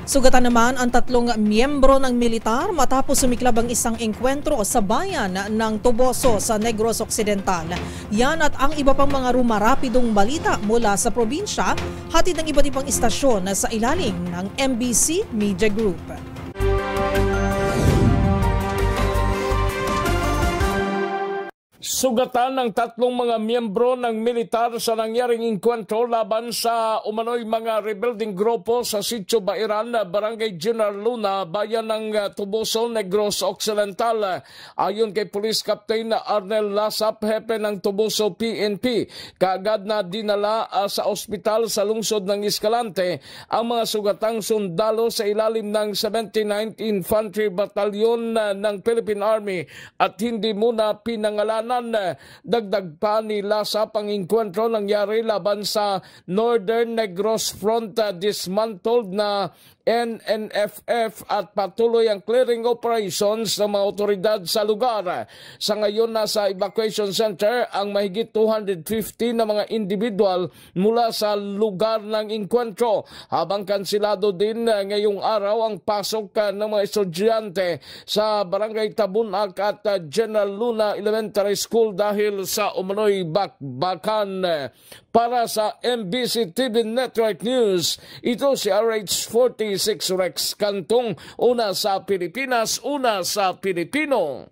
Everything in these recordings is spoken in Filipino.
Sugatan naman ang 3 miyembro ng militar matapos sumiklab ang isang engkwentro sa bayan ng Toboso sa Negros Occidental. Yan at ang iba pang mga rumarapidong balita mula sa probinsya, hatid ng iba't ibang istasyon sa ilalim ng MBC Media Group. Sugatan ng 3 mga miyembro ng militar sa nangyaring engkwentro laban sa umano'y mga rebuilding grupo sa Sitio Bairan, Barangay General Luna, bayan ng Toboso, Negros Occidental. Ayon kay Police Captain Arnel Lasap, hepe ng Toboso PNP, kaagad na dinala sa ospital sa lungsod ng Escalante ang mga sugatang sundalo sa ilalim ng 79th Infantry Battalion ng Philippine Army at hindi muna pinangalanan. Dagdag pa ni Lasap, ang engkwentro nangyari laban sa Northern Negros Front, dismantled na NNFF at patuloy ang clearing operations ng mga otoridad sa lugar. Sa ngayon, nasa evacuation center ang mahigit 250 na mga individual mula sa lugar ng engkwentro, habang kansilado din ngayong araw ang pasok ng mga estudyante sa Barangay Tabunak at General Luna Elementary School dahil sa umano'y bakbakan. Para sa MBC TV Network News, ito si RH46 Rex Cantong, una sa Pilipinas, una sa Pilipino.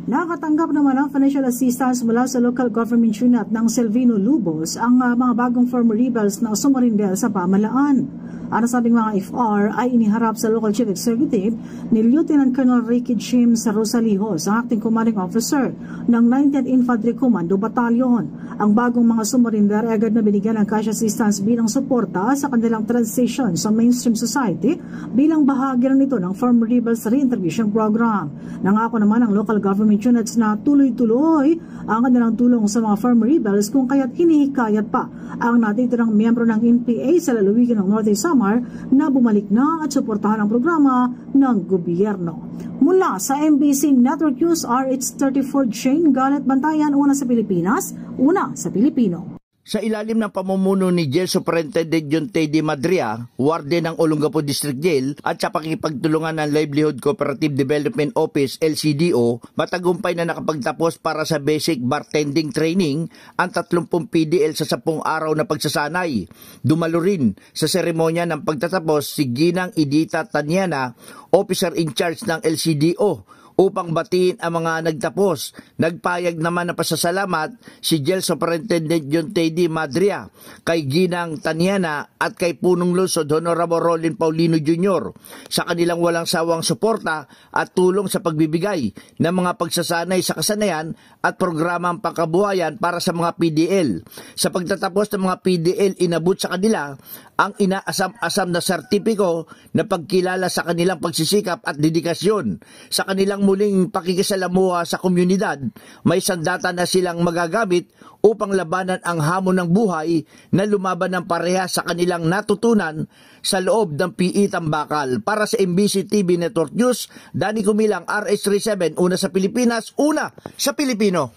Nakatanggap naman ng financial assistance mula sa local government unit ng Silvino Lubos ang mga bagong former rebels na sumarindel sa pamahalaan. Ang nasabing mga FR ay iniharap sa local chief executive ni Lieutenant Colonel Ricky James Rosalihos, ang acting commanding officer ng 19th Infantry Commando Battalion. Ang bagong mga sumarinder ay agad na binigyan ng cash assistance bilang suporta sa kanilang transition sa mainstream society bilang bahagi nito ng former rebels reintegration program. Nangako naman ang local government units na tuloy-tuloy ang kanilang tulong sa mga former rebels kung kaya't hinihikayat pa ang natitirang miyembro ng NPA sa lalawigan ng Northern Samar na bumalik na at suportahan ang programa ng gobyerno. Mula sa MBC Network News, RH34 Jane Galet Bantayan, una sa Pilipinas, una sa Pilipino. Sa ilalim ng pamumuno ni Jail Superintendent John Teddy Madria, warden ng Olongapo District Jail at sa pakipagtulungan ng Livelihood Cooperative Development Office LCDO, matagumpay na nakapagtapos para sa basic bartending training ang 30 PDL sa 10 araw na pagsasanay. Dumalo rin sa seremonya ng pagtatapos si Ginang Edita Tanyana, officer in charge ng LCDO, upang batiin ang mga nagtapos. Nagpayag naman na pasasalamat si Jail Superintendent John Teddy Madria kay Ginang Tanyana at kay Punong Lungsod Honorable Rolin Paulino Jr. sa kanilang walang sawang suporta at tulong sa pagbibigay ng mga pagsasanay sa kasanayan at programang pangkabuhayan para sa mga PDL. Sa pagtatapos ng mga PDL, inabot sa kanila ang inaasam-asam na sertipiko na pagkilala sa kanilang pagsisikap at dedikasyon. Sa kanilang muling pakikisalamuha sa komunidad, may sandata na silang magagamit upang labanan ang hamon ng buhay na lumaban ng pareha sa kanilang natutunan sa loob ng PE Tambakal. Para sa MBC TV Network News, Danny Kumilang, RH37, una sa Pilipinas, una sa Pilipino.